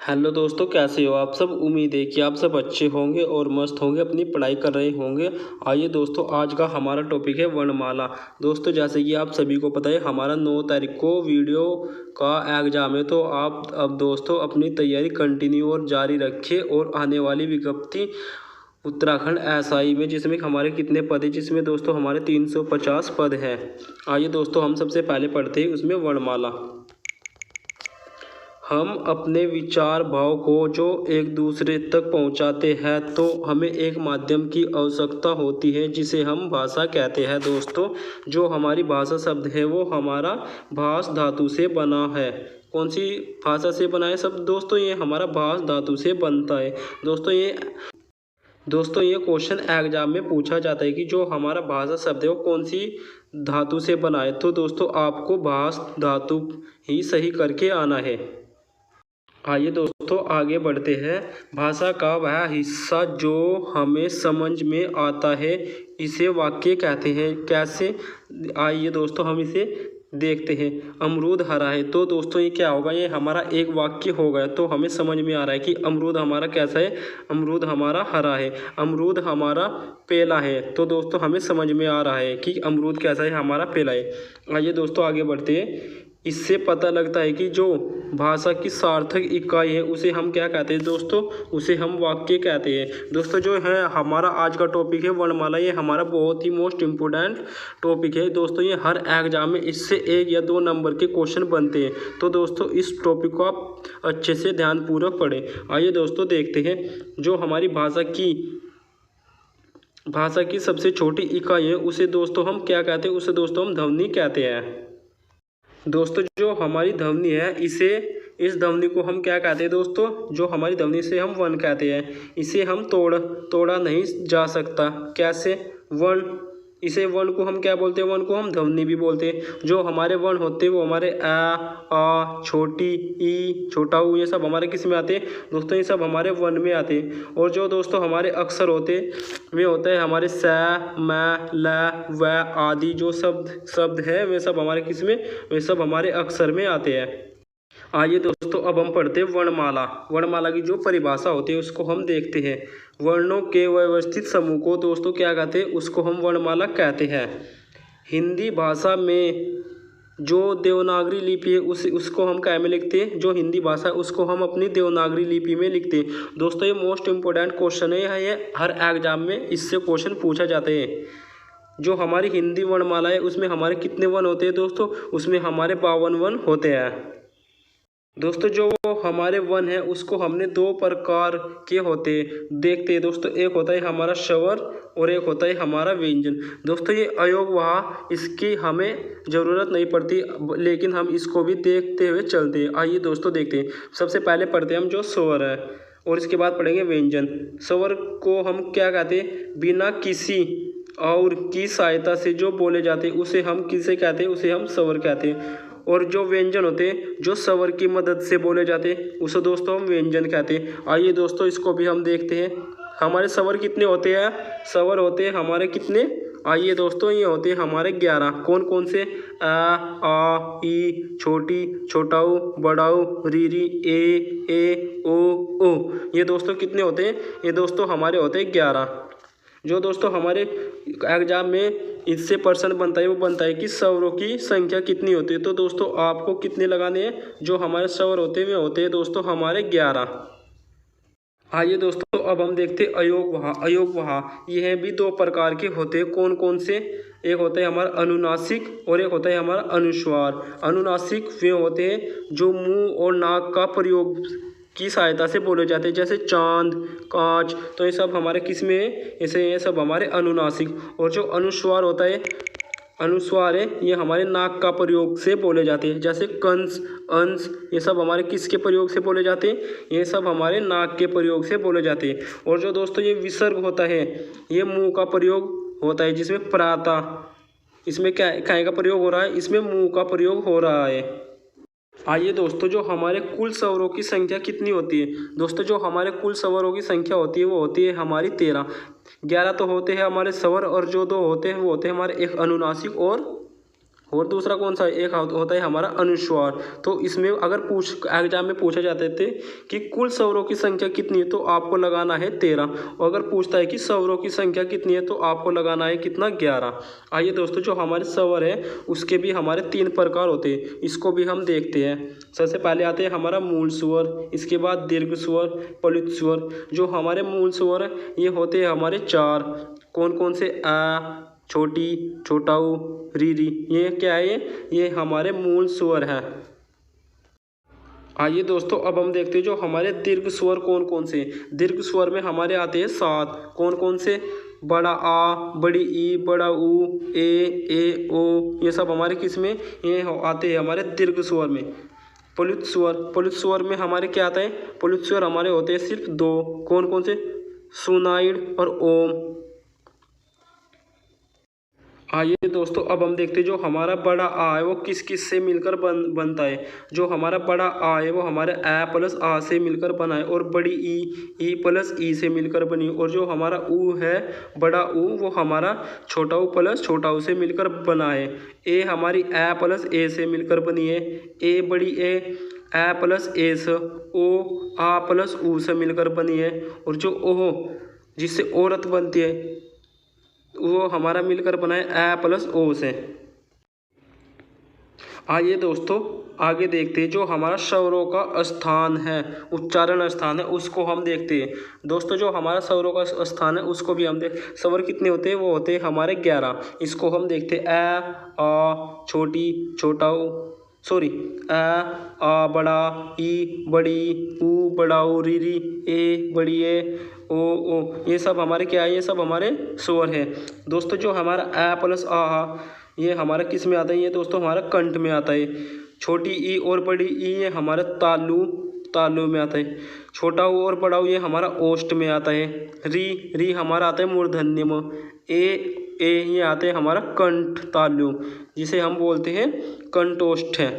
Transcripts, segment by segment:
Hello दोस्तों, कैसे हो आप सब। उम्मीद है कि आप सब अच्छे होंगे और मस्त होंगे, अपनी पढ़ाई कर रहे होंगे। आइए दोस्तों, आज का हमारा टॉपिक है वर्णमाला। दोस्तों, जैसे कि आप सभी को पता है, हमारा 9 तारीख को वीडियो का एग्ज़ाम है। तो आप अब दोस्तों अपनी तैयारी कंटिन्यू और जारी रखें। और आने वाली विज्ञप्ति उत्तराखंड एसआई में, जिसमें हमारे कितने पद है, जिसमें दोस्तों हमारे 350 पद हैं। आइए दोस्तों, हम सबसे पहले पढ़ते हैं उसमें वर्णमाला। हम अपने विचार भाव को जो एक दूसरे तक पहुंचाते हैं, तो हमें एक माध्यम की आवश्यकता होती है, जिसे हम भाषा कहते हैं। दोस्तों, जो हमारी भाषा शब्द है वो हमारा भाष धातु से बना है। कौन सी भाषा से बना है शब्द दोस्तों? ये हमारा भाष धातु से बनता है। दोस्तों ये क्वेश्चन एग्जाम में पूछा जाता है कि जो हमारा भाषा शब्द है वो कौन सी धातु से बना है। तो दोस्तों आपको भाष धातु ही सही करके आना है। आइए दोस्तों आगे बढ़ते हैं। भाषा का वह हिस्सा जो हमें समझ में आता है, इसे वाक्य कहते हैं। कैसे? आइए दोस्तों हम इसे देखते हैं। अमरूद हरा है। तो दोस्तों ये क्या होगा? ये हमारा एक वाक्य होगा। तो हमें समझ में आ रहा है कि अमरूद हमारा कैसा है। अमरूद हमारा हरा है। अमरूद हमारा पेला है। तो दोस्तों हमें समझ में आ रहा है कि अमरूद कैसा है, हमारा पेला है। आइए दोस्तों आगे बढ़ते हैं। इससे पता लगता है कि जो भाषा की सार्थक इकाई है उसे हम क्या कहते हैं दोस्तों? उसे हम वाक्य कहते हैं। दोस्तों जो है हमारा आज का टॉपिक है वर्णमाला। ये हमारा बहुत ही मोस्ट इम्पोर्टेंट टॉपिक है दोस्तों। ये हर एग्जाम में इससे 1 या 2 नंबर के क्वेश्चन बनते हैं। तो दोस्तों इस टॉपिक को आप अच्छे से ध्यानपूर्वक पढ़ें। आइए दोस्तों देखते हैं। जो हमारी भाषा की सबसे छोटी इकाई है उसे दोस्तों हम क्या कहते हैं? उसे दोस्तों हम ध्वनि कहते हैं। दोस्तों जो हमारी ध्वनि है, इस ध्वनि को हम क्या कहते हैं दोस्तों? जो हमारी ध्वनि से हम वन कहते हैं। इसे हम तोड़ा नहीं जा सकता। कैसे? वन। इसे वन को हम क्या बोलते हैं? वन को हम ध्वनि भी बोलते हैं। जो हमारे वन होते हैं वो हमारे आ, छोटी ई, छोटा ऊ, ये सब हमारे किस में आते हैं दोस्तों? ये सब हमारे वन में आते हैं। और जो दोस्तों हमारे अक्षर होते हैं वे होते हैं हमारे स, म, ल, व आदि। जो शब्द है वे सब हमारे किस में? वे सब हमारे अक्षर में आते हैं। आइए दोस्तों अब हम पढ़ते हैं वर्णमाला। वर्णमाला की जो परिभाषा होती है उसको हम देखते हैं। वर्णों के व्यवस्थित समूह को दोस्तों क्या कहते हैं? उसको हम वर्णमाला कहते हैं। हिंदी भाषा में जो देवनागरी लिपि है उसको हम क्या में लिखते हैं? जो हिंदी भाषा है उसको हम अपनी देवनागरी लिपि में लिखते हैं। दोस्तों ये मोस्ट इम्पोर्टेंट क्वेश्चन है। ये हर एग्जाम में इससे क्वेश्चन पूछा जाता है। जो हमारी हिंदी वर्णमाला है उसमें हमारे कितने वन होते हैं दोस्तों? उसमें हमारे 52 वन होते हैं। दोस्तों जो हमारे वन है उसको हमने 2 प्रकार के होते देखते हैं दोस्तों। एक होता है हमारा स्वर और एक होता है हमारा व्यंजन। दोस्तों ये अयोगवाह, इसकी हमें ज़रूरत नहीं पड़ती, लेकिन हम इसको भी देखते हुए चलते हैं। आइए दोस्तों देखते हैं। सबसे पहले पढ़ते हैं हम जो स्वर है और इसके बाद पढ़ेंगे व्यंजन। स्वर को हम क्या कहते हैं? बिना किसी और की सहायता से जो बोले जाते हैं उसे हम किसे कहते हैं? उसे हम स्वर कहते हैं। और जो व्यंजन होते हैं जो स्वर की मदद से बोले जाते हैं उसे दोस्तों हम व्यंजन कहते हैं। आइए दोस्तों इसको भी हम देखते हैं। हमारे स्वर कितने होते हैं? स्वर होते हैं हमारे कितने? आइए दोस्तों ये होते हैं हमारे 11। कौन कौन से? आ, ई, छोटी, छोटा ऊ, बड़ा ऊ, री, ए, ओ। ये दोस्तों कितने होते हैं? ये दोस्तों हमारे होते हैं 11। जो दोस्तों हमारे एग्जाम में इससे प्रश्न बनता है वो बनता है कि स्वरों की संख्या कितनी होती है। तो दोस्तों आपको कितने लगाने हैं? जो हमारे स्वर होते हैं वे होते हैं दोस्तों हमारे 11। आइए दोस्तों अब हम देखते हैं अयोगवाह। यह भी 2 प्रकार के होते हैं। कौन कौन से? एक होता है हमारा अनुनासिक और एक होता है हमारा अनुस्वार। अनुनासिक वे होते हैं जो मुंह और नाक का प्रयोग की सहायता से बोले जाते हैं, जैसे चांद, कांच। तो ये सब हमारे किस में है? ऐसे ये सब हमारे अनुनासिक। और जो अनुस्वार है ये हमारे नाक का प्रयोग से बोले जाते हैं, जैसे कंस, अंश। ये सब हमारे किसके प्रयोग से बोले जाते हैं? ये सब हमारे नाक के प्रयोग से बोले जाते हैं। और जो दोस्तों ये विसर्ग होता है ये मुंह का प्रयोग होता है, जिसमें प्राता। इसमें क्या का प्रयोग हो रहा है? इसमें मुंह का प्रयोग हो रहा है। आइए दोस्तों जो हमारे कुल स्वरों की संख्या कितनी होती है? दोस्तों जो हमारे कुल स्वरों की संख्या होती है वो होती है हमारी 13। 11 तो होते हैं हमारे स्वर और जो 2 होते हैं वो होते हैं हमारे एक अनुनासिक और और दूसरा कौन सा, एक होता है हमारा अनुस्वार। तो इसमें अगर एग्जाम में पूछा जाते थे कि कुल स्वरों की संख्या कितनी है, तो आपको लगाना है 13। और अगर पूछता है कि स्वरों की संख्या कितनी है, तो आपको लगाना है कितना, 11। आइए दोस्तों, जो हमारे स्वर है उसके भी हमारे 3 प्रकार होते हैं, इसको भी हम देखते हैं। सबसे पहले आते हैं हमारा मूल स्वर, इसके बाद दीर्घ स्वर, प्लुत स्वर। जो हमारे मूल स्वर है ये होते हैं हमारे 4। कौन कौन से, आ, छोटी, छोटा ऊ, री री, ये क्या है, ये हमारे मूल स्वर है। आइए दोस्तों, अब हम देखते हैं जो हमारे दीर्घ स्वर कौन कौन से। दीर्घ स्वर में हमारे आते हैं 7। कौन कौन से, बड़ा आ, बड़ी ई, बड़ा ऊ, ए ओ, ये सब हमारे किस में, ये आते हैं हमारे दीर्घ स्वर में। प्लुत स्वर, प्लुत स्वर में हमारे क्या आता है, प्लुत स्वर हमारे होते हैं सिर्फ 2। कौन कौन से, सुनाइड और ओम। आइए दोस्तों, अब हम देखते हैं जो हमारा बड़ा आ है वो किस किस से मिलकर बनता है। जो हमारा बड़ा आ है वो हमारे ए प्लस आ से मिलकर बना है, और बड़ी ई प्लस ई से मिलकर बनी। और जो हमारा ऊ है, बड़ा ऊ, वो हमारा छोटा ऊ प्लस छोटा ऊ से मिलकर बना है। ए हमारी ए प्लस ए से मिलकर बनी है। ए बड़ी ए प्लस ए से, ओ आ प्लस ऊ से मिलकर बनी है। और जो ओह जिससे औरत बनती है, वो हमारा मिलकर बना है ए प्लस ओ से। आइए दोस्तों, आगे देखते हैं जो हमारा स्वरों का स्थान है, उच्चारण स्थान है, उसको हम देखते हैं। दोस्तों, जो हमारा स्वरों का स्थान है उसको भी हम स्वर कितने होते हैं, वो होते हैं हमारे 11। इसको हम देखते हैं, ए आ, छोटी, छोटा ऊ, सॉरी, आ बड़ा, ई बड़ी, ऊ बड़ा ऊ, री री, ए बड़ी ए, ओ, ये सब हमारे क्या है, ये सब हमारे स्वर है। दोस्तों, जो हमारा ए प्लस आ, ये हमारा किस में आता है, ये दोस्तों हमारा कंठ में आता है। छोटी ई और बड़ी ई ये हमारा तालु में आता है। छोटा ऊ और बड़ा ऊ ये हमारा ओष्ठ में आता है। री हमारा आता है मूर्धन्य में। ए ये आते हैं हमारा कंठ तालु, जिसे हम बोलते हैं कंठोष्ठ है।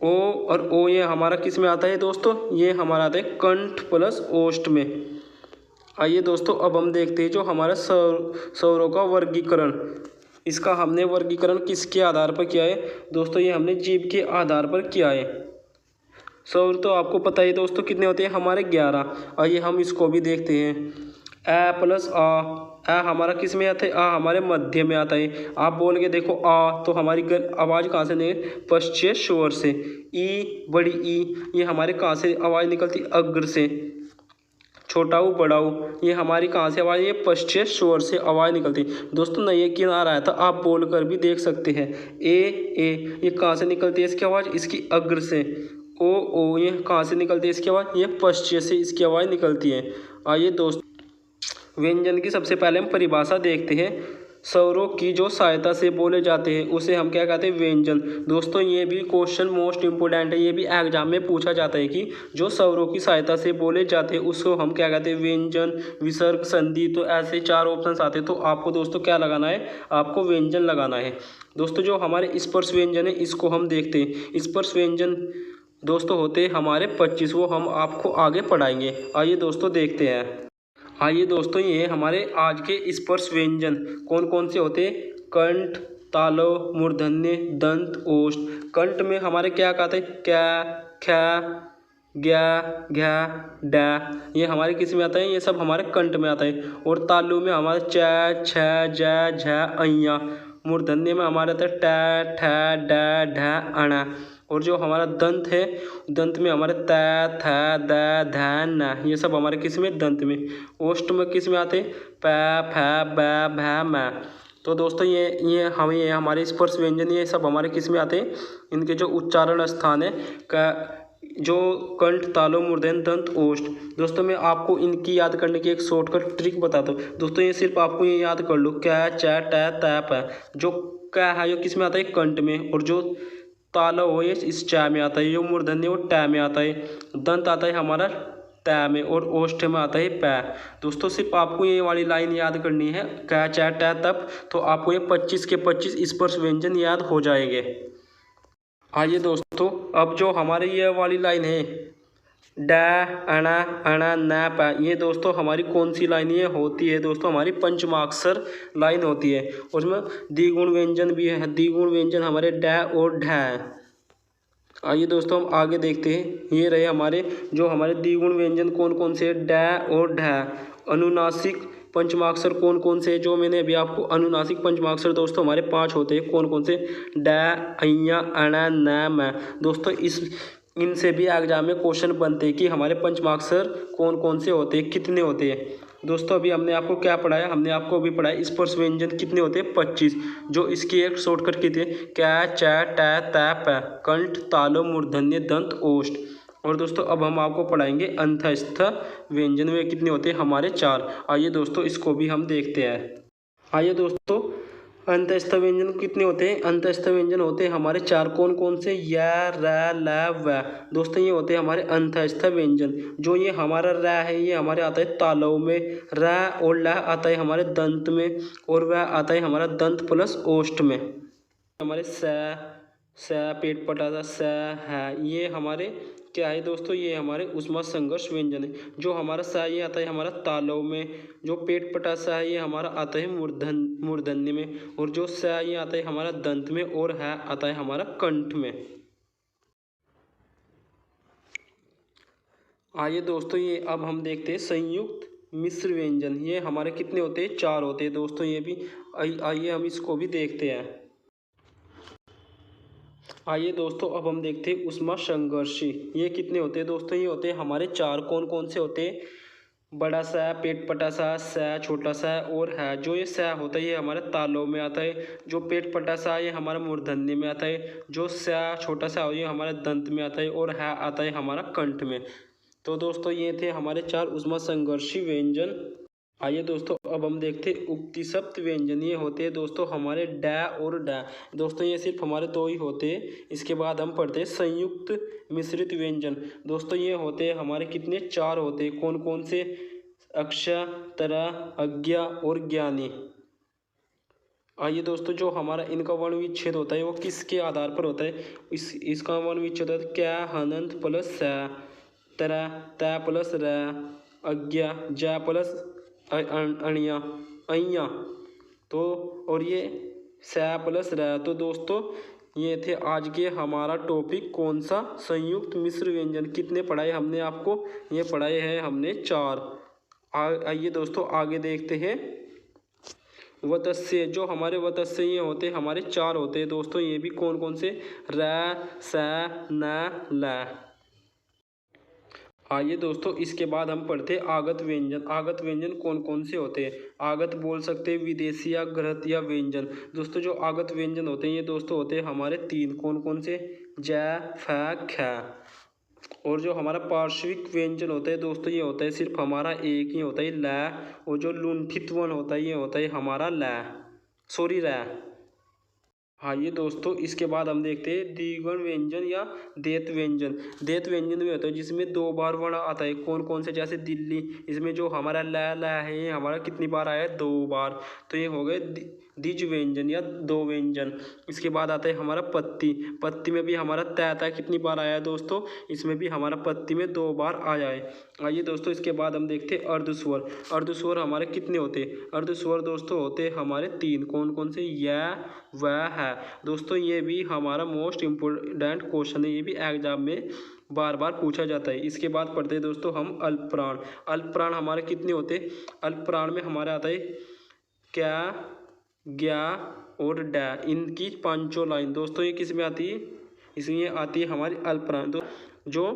ओ और ओ ये हमारा किस में आता है दोस्तों, ये हमारा आता है कंठ प्लस ओष्ठ में। आइए दोस्तों, अब हम देखते हैं जो हमारा स्वरों का वर्गीकरण। इसका हमने वर्गीकरण किसके आधार पर किया है दोस्तों, ये हमने जीभ के आधार पर किया है। स्वर तो आपको पता ही दोस्तों कितने होते हैं, हमारे 11। आइए हम इसको भी देखते हैं। ए प्लस आ हमारा किस में आता है, आ हमारे मध्य में आता है। आप बोल के देखो आ, तो हमारी आवाज़ कहाँ से निकले, पश्चेत स्वर से। ई बड़ी ई, ये हमारे कहाँ से आवाज़ निकलती, अग्र से। छोटा ऊ बड़ा ऊ, ये हमारी कहाँ से आवाज़, ये पश्चेत स्वर से आवाज़ निकलती। दोस्तों, नए किनार आया था, आप बोल कर भी देख सकते हैं। ए ये कहाँ से निकलती है इसकी आवाज़, इसकी अग्र से। ओ ये कहाँ से निकलती है इसकी आवाज़, ये पश्चेत से इसकी आवाज़ निकलती है। आइए दोस्तों, व्यंजन की सबसे पहले हम परिभाषा देखते हैं। स्वरों की जो सहायता से बोले जाते हैं उसे हम क्या कहते हैं, व्यंजन। दोस्तों, ये भी क्वेश्चन मोस्ट इम्पोर्टेंट है, ये भी एग्जाम में पूछा जाता है कि जो स्वरों की सहायता से बोले जाते हैं उसको हम क्या कहते हैं, व्यंजन, विसर्ग, संधि। तो ऐसे 4 ऑप्शन आते हैं, तो आपको दोस्तों क्या लगाना है, आपको व्यंजन लगाना है। दोस्तों, जो हमारे स्पर्श व्यंजन है इसको हम देखते हैं। स्पर्श व्यंजन दोस्तों होते हैं हमारे 25, वो हम आपको आगे पढ़ाएंगे। आइए दोस्तों देखते हैं। आइए दोस्तों, ये हमारे आज के स्पर्श व्यंजन कौन कौन से होते हैं, कंठ, तालव, मूर्धन्य, दंत, ओष्ठ। कंठ में हमारे क्या कहते हैं, क्या, ख्या, ग्या, घ्या, डा, ये हमारे किस में आता है, ये सब हमारे कंठ में आता है। और तालु में हमारे च, छ, ज, झ, अइया। मूर्धन्य में हमारे आता है ट, ठ, ड, ढ, अण। और जो हमारा दंत है, दंत में हमारे त, थ, द, ध, न, ये सब हमारे किस में, दंत में। ओष्ठ में किस में आते हैं, प, फ, ब, भ, म। तो दोस्तों, ये हमारे स्पर्श व्यंजन ये सब हमारे किस में आते हैं, इनके जो उच्चारण स्थान है जो कंठ, तालव, मूर्धन्य, दंत, ओष्ठ। दोस्तों, मैं आपको इनकी याद करने की एक शॉर्टकट ट्रिक बताता हूँ। दोस्तों, ये सिर्फ आपको ये याद कर लो, क्या, च, ट, त, प। जो क्या है, जो किस में आता है, कंठ में। और जो तालव हो ये इस च में आता है। जो मूर्धन्य वो ट में आता है। दंत आता है हमारा त में, और ओष्ठ में आता है प। दोस्तों, सिर्फ आपको ये वाली लाइन याद करनी है, क, च, ट, तप, तो आपको ये 25 के 25 स्पर्श व्यंजन याद हो जाएंगे। आइए दोस्तों, अब जो हमारे ये वाली लाइन है ड अणा अणा न प, ये दोस्तों हमारी कौन सी लाइन ये होती है दोस्तों, हमारी पंचमाक्षर लाइन होती है। उसमें द्विगुण व्यंजन भी है, द्विगुण व्यंजन हमारे ड और ढ है। आइए दोस्तों हम आगे देखते हैं, ये रहे हमारे जो हमारे द्विगुण व्यंजन कौन कौन से, ड और ढ। अनुनासिक पंचमाक्षर कौन कौन से, जो मैंने अभी आपको अनुनासिक पंचमाक्षर दोस्तों हमारे 5 होते हैं, कौन कौन से, ड अ अण न म। दोस्तों इनसे भी एग्जाम में क्वेश्चन बनते हैं कि हमारे पंचमाक्षर कौन कौन से होते हैं, कितने होते हैं। दोस्तों अभी हमने आपको क्या पढ़ाया, हमने आपको अभी पढ़ाया स्पर्श व्यंजन कितने होते हैं, 25। जो इसकी एक शॉर्टकट की थी, क च ट त प, कंठ तालु मूर्धन्य दंत ओष्ठ। और दोस्तों अब हम आपको पढ़ाएंगे अंतस्थ व्यंजन, में कितने होते हैं हमारे 4। आइए दोस्तों इसको भी हम देखते हैं। आइए दोस्तों अंतस्थ व्यंजन कितने होते हैं, अंतस्थ व्यंजन होते हैं हमारे 4, कौन कौन से, य र ल व। दोस्तों ये होते हैं हमारे अंतस्थ व्यंजन। जो ये हमारा र है ये हमारे आता है तालव में, र और ल आता है हमारे दंत में, और वह आता है हमारा दंत प्लस ओष्ठ में। हमारे स पेट पटासा स है, ये हमारे क्या है दोस्तों, ये हमारे उष्मा संघर्ष व्यंजन है। जो हमारा स ये आता है हमारा तालव में, जो पेट पटासा है ये हमारा आता है मूर्धन्य में, और जो स ये आता है हमारा दंत में, और है आता है हमारा कंठ में। आइए दोस्तों ये अब हम देखते हैं संयुक्त मिश्र व्यंजन, ये हमारे कितने होते हैं, 4 होते हैं दोस्तों। ये भी आइए हम इसको भी देखते हैं। आइए दोस्तों अब हम देखते हैं उष्मा संघर्षी, ये कितने होते हैं दोस्तों, ये होते हैं हमारे 4, कौन कौन से होते हैं, बड़ा सा, पेट पटा सा, छोटा सा और है। जो ये स होता है ये हमारे तालव में आता है, जो पेट पटा सा ये हमारा मूर्धन्य में आता है, जो छोटा सा ये हमारे दंत में आता है, और है आता है हमारा कंठ में। तो दोस्तों ये थे हमारे 4 उष्मा संघर्षी व्यंजन। आइए दोस्तों अब हम देखते हैं उक्तिशब्द व्यंजन, ये होते हैं दोस्तों हमारे ड और ड। दोस्तों ये सिर्फ हमारे 2 ही होते हैं। इसके बाद हम पढ़ते हैं संयुक्त मिश्रित व्यंजन। दोस्तों ये होते हैं हमारे कितने, 4 होते हैं, कौन कौन से, अक्षय, तरा, अज्ञा और ज्ञानी। आइए दोस्तों जो हमारा इनका वर्ण विच्छेद होता है वो किसके आधार पर होता है, इसका वर्ण विच्छेद होता है क्या, हनंत प्लस स, तरा त प्लस र, अज्ञा ज प्लस अणिया अइया, तो और ये स प्लस र। तो दोस्तों ये थे आज के हमारा टॉपिक, कौन सा, संयुक्त मिश्र व्यंजन। कितने पढ़ाए हमने आपको, ये पढ़ाए हैं हमने 4। आइए दोस्तों आगे देखते हैं वतस्य, जो हमारे वतस्य ये होते हमारे 4 होते हैं दोस्तों। ये भी कौन कौन से, र स न ल। आइए दोस्तों इसके बाद हम पढ़ते हैं आगत व्यंजन। आगत व्यंजन कौन कौन से होते हैं, आगत बोल सकते हैं विदेशी या घृत या व्यंजन। दोस्तों जो आगत व्यंजन होते हैं ये दोस्तों होते हैं हमारे 3, कौन कौन से, ज फ ख। और जो हमारा पार्श्विक व्यंजन होता है दोस्तों ये होता है सिर्फ हमारा एक ही होता है, ल। और जो लुंठित वर्ण होता है ये होता है हमारा र। आइए दोस्तों इसके बाद हम देखते हैं द्विगुण व्यंजन या देत व्यंजन। देत व्यंजन में होता है जिसमें 2 बार वर्ण आता है, कौन कौन से, जैसे दिल्ली, इसमें जो हमारा ल है ये हमारा कितनी बार आया है, 2 बार। तो ये हो गए द्विज व्यंजन या 2 व्यंजन। इसके बाद आता है हमारा पत्ती, पत्ती में भी हमारा तैता कितनी बार आया है दोस्तों, इसमें भी हमारा पत्ती में 2 बार आया है। आइए दोस्तों इसके बाद हम देखते हैं अर्धस्वर। अर्धस्वर हमारे कितने होते हैं, अर्धस्वर दोस्तों होते हैं हमारे 3, कौन कौन से, य व है। दोस्तों ये भी हमारा मोस्ट इम्पोर्टेंट क्वेश्चन है, ये भी एग्जाम में बार बार पूछा जाता है। इसके बाद पढ़ते हैं दोस्तों हम अल्पप्राण। अल्पप्राण हमारे कितने होते हैं, अल्पप्राण में हमारा आता है क्या, ज्ञा और ड, इनकी 5 लाइन। दोस्तों ये किस में आती है, इसमें आती है हमारी अल्पप्राण। तो जो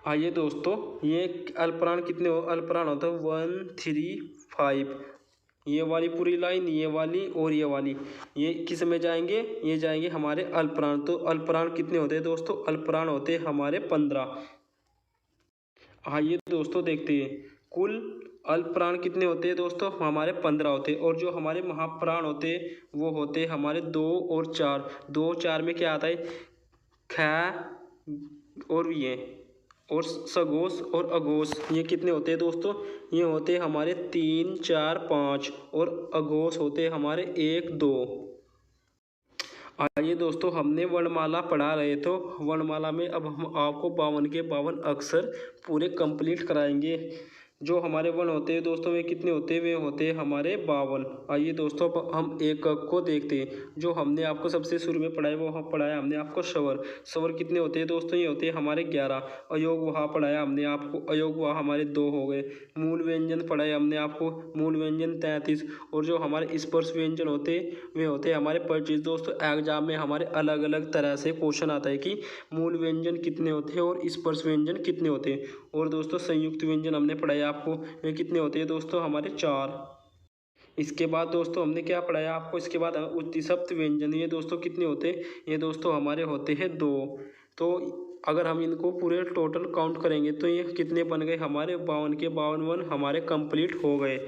आइए दोस्तों ये अल्पप्राण कितने अल्पप्राण होता है, 1 3 5, ये वाली पूरी लाइन, ये वाली और ये वाली, ये किस में जाएंगे, ये जाएंगे हमारे अल्पप्राण। तो अल्पप्राण कितने होते हैं दोस्तों, अल्पप्राण होते हैं हमारे 15। आइए दोस्तों देखते हैं कुल अल्पप्राण कितने होते हैं दोस्तों, हमारे 15 होते हैं। और जो हमारे महाप्राण होते हैं वो होते हैं हमारे 2 और 4। 2 4 में क्या आता है, ख और ये, और सगोश और अघोष, ये कितने होते हैं दोस्तों, ये होते हैं हमारे 3 4 5, और अघोष होते हैं हमारे 1 2। आइए दोस्तों, हमने वर्णमाला पढ़ा रहे तो वर्णमाला में अब हम आपको 52 के 52 अक्षर पूरे कंप्लीट कराएंगे। जो हमारे वर्ण होते हैं दोस्तों वे कितने होते हैं, वे होते हैं हमारे 52। आइए दोस्तों, अब हम एक एक को देखते हैं। जो हमने आपको सबसे शुरू में पढ़ाया वो पढ़ाया हमने आपको स्वर। स्वर कितने होते हैं दोस्तों, ये होते हैं हमारे 11। अयोग वहाँ पढ़ाया हमने आपको, अयोग वहाँ हमारे 2 हो गए। मूल व्यंजन पढ़ाया हमने आपको, मूल व्यंजन 33। और जो हमारे स्पर्श व्यंजन होते वे होते हैं हमारे 25। दोस्तों एग्जाम में हमारे अलग अलग तरह से क्वेश्चन आता है कि मूल व्यंजन कितने होते हैं और स्पर्श व्यंजन कितने होते हैं। और दोस्तों संयुक्त व्यंजन हमने पढ़ाया आपको, वे कितने होते हैं दोस्तों, हमारे 4। इसके बाद दोस्तों हमने क्या पढ़ाया आपको, इसके बाद उत्तिशब्द व्यंजन, ये दोस्तों कितने होते हैं, ये दोस्तों हमारे होते हैं 2। तो अगर हम इनको पूरे टोटल काउंट करेंगे तो ये कितने बन गए, हमारे 52 के 52 वन हमारे कंप्लीट हो गए।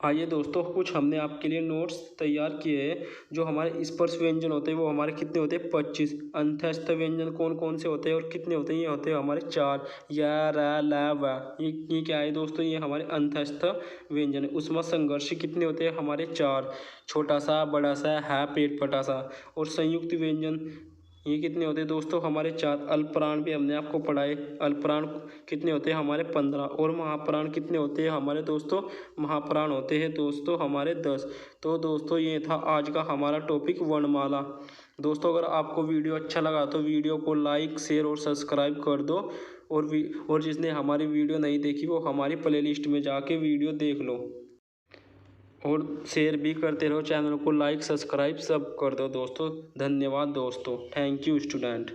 आइए दोस्तों, कुछ हमने आपके लिए नोट्स तैयार किए हैं। जो हमारे स्पर्श व्यंजन होते हैं वो हमारे कितने होते हैं, 25। अंतस्थ व्यंजन कौन कौन से होते हैं और कितने होते हैं, ये होते हैं हमारे 4। या, रा, ला, वा, ये क्या है दोस्तों, ये हमारे अंतस्थ व्यंजन है। उसमें संघर्ष कितने होते हैं, हमारे 4। छोटा सा, बड़ा सा, है, पेट पटा सा। और संयुक्त व्यंजन ये कितने होते हैं दोस्तों, हमारे 4। अल्पप्राण भी हमने आपको पढ़ाए, अल्पप्राण कितने होते हैं, हमारे 15। और महाप्राण कितने होते हैं हमारे दोस्तों, महाप्राण होते हैं दोस्तों हमारे 10। तो दोस्तों ये था आज का हमारा टॉपिक वर्णमाला। दोस्तों अगर आपको वीडियो अच्छा लगा तो वीडियो को लाइक, शेयर और सब्सक्राइब कर दो। और जिसने हमारी वीडियो नहीं देखी वो हमारी प्लेलिस्ट में जाके वीडियो देख लो। और शेयर भी करते रहो, चैनल को लाइक सब्सक्राइब सब कर दो दोस्तों। धन्यवाद दोस्तों, थैंक यू स्टूडेंट।